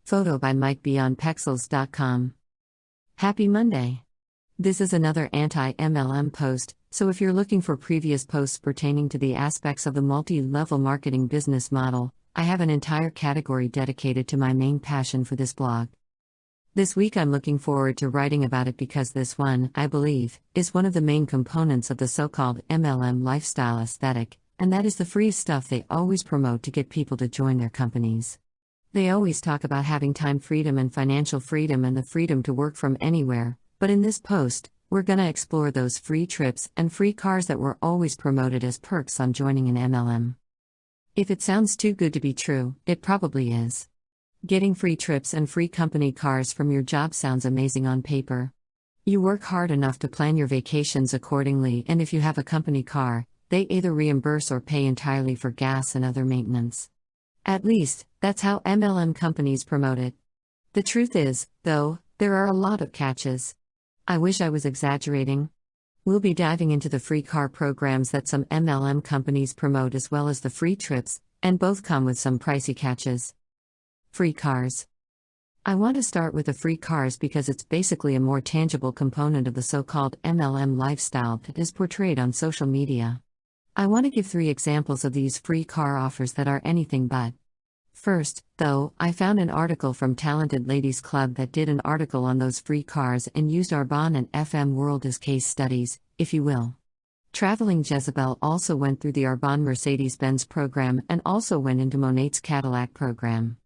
Photo by Mike Beyond Pexels.com. Happy Monday. This is another anti-MLM post, so if you're looking for previous posts pertaining to the aspects of the multi-level marketing business model, I have an entire category dedicated to my main passion for this blog. This week I'm looking forward to writing about it because this one, I believe, is one of the main components of the so-called MLM lifestyle aesthetic, and that is the free stuff they always promote to get people to join their companies. They always talk about having time freedom and financial freedom and the freedom to work from anywhere, but in this post, we're gonna explore those free trips and free cars that were always promoted as perks on joining an MLM. If it sounds too good to be true, it probably is. Getting free trips and free company cars from your job sounds amazing on paper. You work hard enough to plan your vacations accordingly, and if you have a company car, they either reimburse or pay entirely for gas and other maintenance. At least, that's how MLM companies promote it. The truth is, though, there are a lot of catches. I wish I was exaggerating. We'll be diving into the free car programs that some MLM companies promote as well as the free trips, and both come with some pricey catches. Free cars. I want to start with the free cars because it's basically a more tangible component of the so-called MLM lifestyle that is portrayed on social media. I want to give 3 examples of these free car offers that are anything but. First, though, I found an article from Talented Ladies Club that did an article on those free cars and used Arbonne and FM World as case studies, if you will. Traveling Jezebel also went through the Arbonne Mercedes-Benz program and also went into Monet's Cadillac program.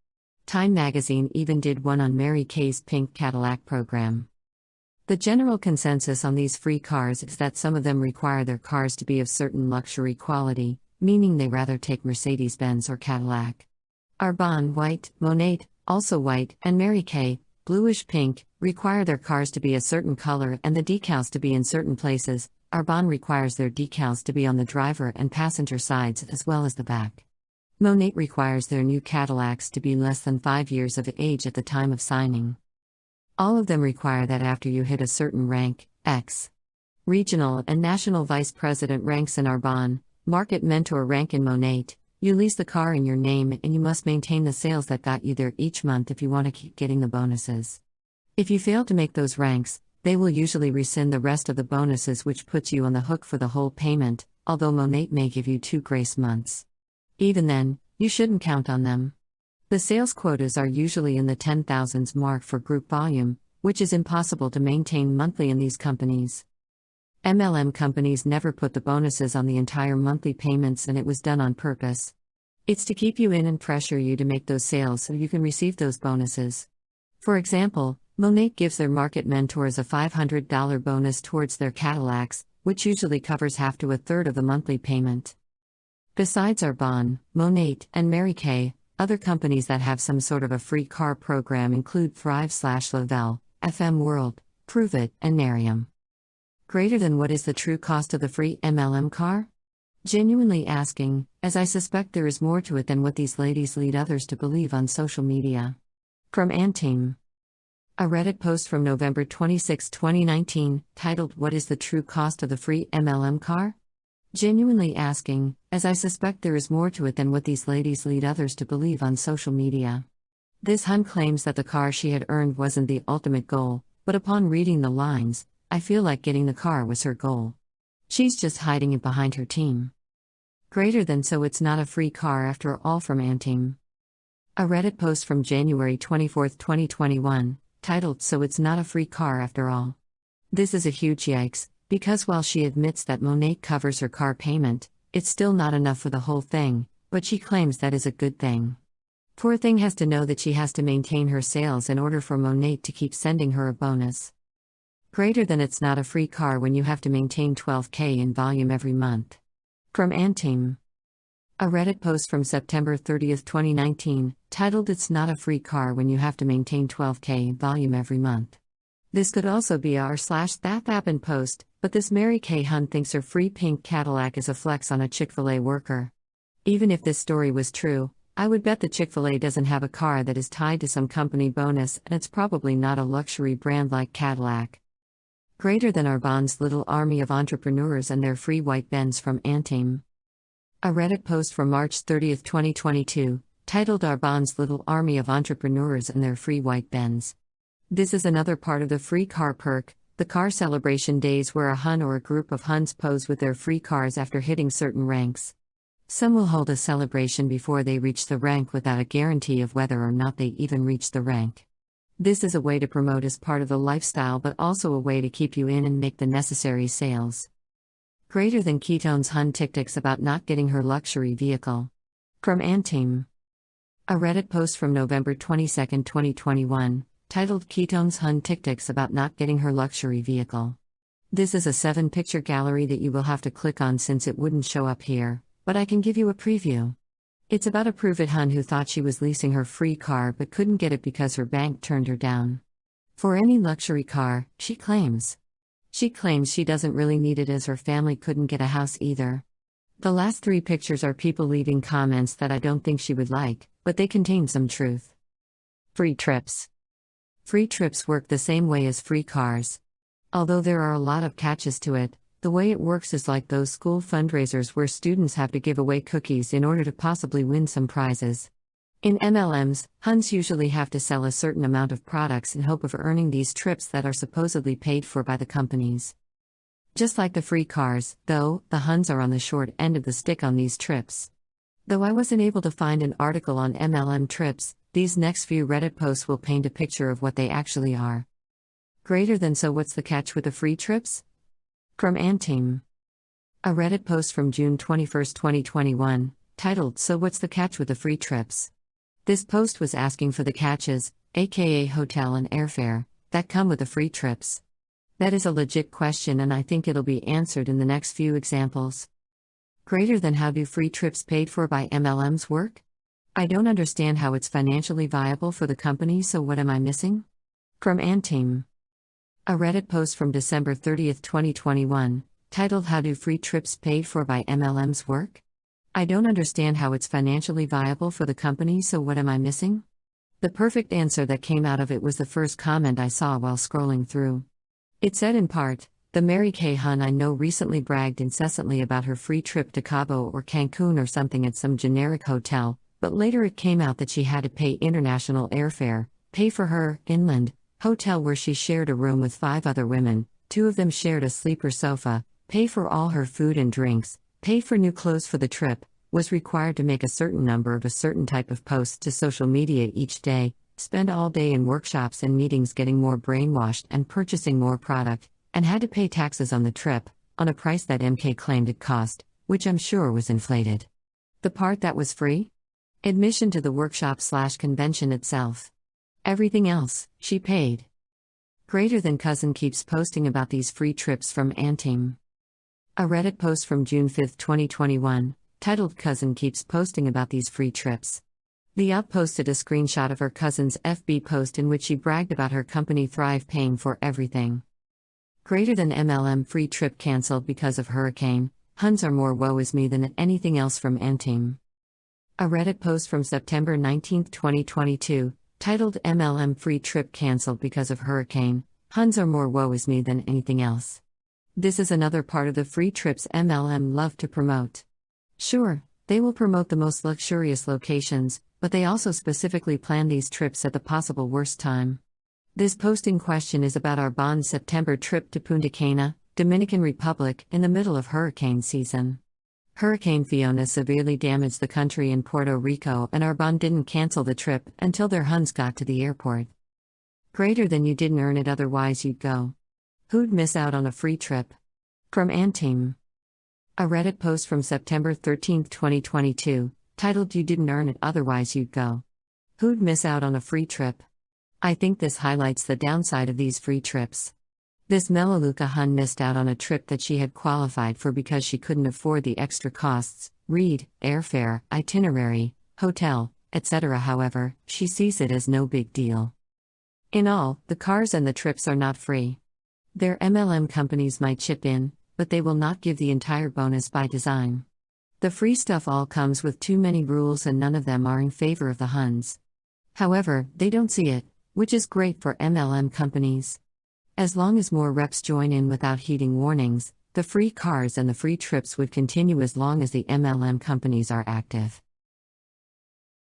Time magazine even did one on Mary Kay's pink Cadillac program. The general consensus on these free cars is that some of them require their cars to be of certain luxury quality, meaning they rather take Mercedes-Benz or Cadillac. Arbonne, white, Monet, also white, and Mary Kay, bluish pink, require their cars to be a certain color and the decals to be in certain places. Arbonne requires their decals to be on the driver and passenger sides as well as the back. Monet requires their new Cadillacs to be less than 5 years of age at the time of signing. All of them require that after you hit a certain rank, X. Regional and national vice president ranks in Arbonne, market mentor rank in Monet, you lease the car in your name and you must maintain the sales that got you there each month if you want to keep getting the bonuses. If you fail to make those ranks, they will usually rescind the rest of the bonuses, which puts you on the hook for the whole payment, although Monet may give you 2 grace months. Even then, you shouldn't count on them. The sales quotas are usually in the 10,000s mark for group volume, which is impossible to maintain monthly in these companies. MLM companies never put the bonuses on the entire monthly payments, and it was done on purpose. It's to keep you in and pressure you to make those sales so you can receive those bonuses. For example, Monet gives their market mentors a $500 bonus towards their Cadillacs, which usually covers half to a third of the monthly payment. Besides Arbonne, Monet, and Mary Kay, other companies that have some sort of a free car program include Thrive/Lavelle, FM World, Prove It, and Narium. Greater than what is the true cost of the free MLM car? Genuinely asking, as I suspect there is more to it than what these ladies lead others to believe on social media. From Anti-MLM. A Reddit post from November 26, 2019, titled "What is the true cost of the free MLM car?" Genuinely asking, as I suspect there is more to it than what these ladies lead others to believe on social media. This hun claims that the car she had earned wasn't the ultimate goal, but upon reading the lines, I feel like getting the car was her goal. She's just hiding it behind her team. Greater than so it's not a free car after all. From Anti-MLM. A Reddit post from January 24, 2021, titled "So It's Not a Free Car After All." This is a huge yikes, because while she admits that Monet covers her car payment, it's still not enough for the whole thing, but she claims that is a good thing. Poor thing has to know that she has to maintain her sales in order for Monet to keep sending her a bonus. Greater than it's not a free car when you have to maintain 12K in volume every month. From Anti-MLM. A Reddit post from September 30, 2019, titled "It's Not a Free Car When You Have to Maintain 12K in Volume Every Month." This could also be r/that happened post, but this Mary Kay hun thinks her free pink Cadillac is a flex on a Chick-fil-A worker. Even if this story was true, I would bet the Chick-fil-A doesn't have a car that is tied to some company bonus, and it's probably not a luxury brand like Cadillac. Greater than Arbonne's little army of entrepreneurs and their free white Benz. From Anti-MLM. A Reddit post from March 30, 2022, titled Arbonne's Little Army of Entrepreneurs and Their Free White Benz. This is another part of the free car perk, the car celebration days where a Hun or a group of Huns pose with their free cars after hitting certain ranks. Some will hold a celebration before they reach the rank without a guarantee of whether or not they even reach the rank. This is a way to promote as part of the lifestyle, but also a way to keep you in and make the necessary sales. Greater than Ketone's Hun TikToks about not getting her luxury vehicle. From Anti-MLM. A Reddit post from November 22, 2021, titled Ketone's Hun TikToks about not getting her luxury vehicle. This is a 7-picture gallery that you will have to click on since it wouldn't show up here, but I can give you a preview. It's about a prove-it Hun who thought she was leasing her free car but couldn't get it because her bank turned her down. For any luxury car, she claims. She claims she doesn't really need it as her family couldn't get a house either. The last 3 pictures are people leaving comments that I don't think she would like, but they contain some truth. Free trips. Free trips work the same way as free cars. Although there are a lot of catches to it, the way it works is like those school fundraisers where students have to give away cookies in order to possibly win some prizes. In MLMs, Huns usually have to sell a certain amount of products in hope of earning these trips that are supposedly paid for by the companies. Just like the free cars, though, the Huns are on the short end of the stick on these trips. Though I wasn't able to find an article on MLM trips, these next few Reddit posts will paint a picture of what they actually are. Greater than so what's the catch with the free trips? From Anti-MLM. A Reddit post from June 21, 2021, titled So What's the Catch with the Free Trips? This post was asking for the catches, aka hotel and airfare, that come with the free trips. That is a legit question and I think it'll be answered in the next few examples. Greater than how do free trips paid for by MLMs work? I don't understand how it's financially viable for the company, so what am I missing? From Anti-MLM. A Reddit post from December 30, 2021, titled How do free trips paid for by MLMs work? I don't understand how it's financially viable for the company, so what am I missing? The perfect answer that came out of it was the first comment I saw while scrolling through. It said in part, the Mary Kay Hun I know recently bragged incessantly about her free trip to Cabo or Cancun or something at some generic hotel, but later it came out that she had to pay international airfare, pay for her inland hotel where she shared a room with 5 other women, 2 of them shared a sleeper sofa, pay for all her food and drinks, pay for new clothes for the trip, was required to make a certain number of a certain type of posts to social media each day, spend all day in workshops and meetings getting more brainwashed and purchasing more product, and had to pay taxes on the trip, on a price that MK claimed it cost, which I'm sure was inflated. The part that was free? Admission to the workshop/convention itself. Everything else, she paid. Greater than cousin keeps posting about these free trips from Anti-MLM. A Reddit post from June 5, 2021, titled Cousin keeps posting about these free trips. The up posted a screenshot of her cousin's FB post in which she bragged about her company Thrive paying for everything. Greater than MLM free trip cancelled because of hurricane, Huns are more woe is me than anything else from Anti-MLM. A Reddit post from September 19, 2022, titled MLM free trip cancelled because of hurricane, Huns are more woe is me than anything else. This is another part of the free trips MLM love to promote. Sure, they will promote the most luxurious locations, but they also specifically plan these trips at the possible worst time. This post in question is about Arbonne's September trip to Punta Cana, Dominican Republic, in the middle of hurricane season. Hurricane Fiona severely damaged the country in Puerto Rico and Arbonne didn't cancel the trip until their Huns got to the airport. Greater than you didn't earn it otherwise you'd go. Who'd miss out on a free trip? From Anti-MLM. A Reddit post from September 13, 2022, titled You didn't earn it otherwise you'd go. Who'd miss out on a free trip? I think this highlights the downside of these free trips. This Melaleuca Hun missed out on a trip that she had qualified for because she couldn't afford the extra costs, read, airfare, itinerary, hotel, etc. However, she sees it as no big deal. In all, the cars and the trips are not free. Their MLM companies might chip in, but they will not give the entire bonus by design. The free stuff all comes with too many rules and none of them are in favor of the Huns. However, they don't see it, which is great for MLM companies. As long as more reps join in without heeding warnings, the free cars and the free trips would continue as long as the MLM companies are active.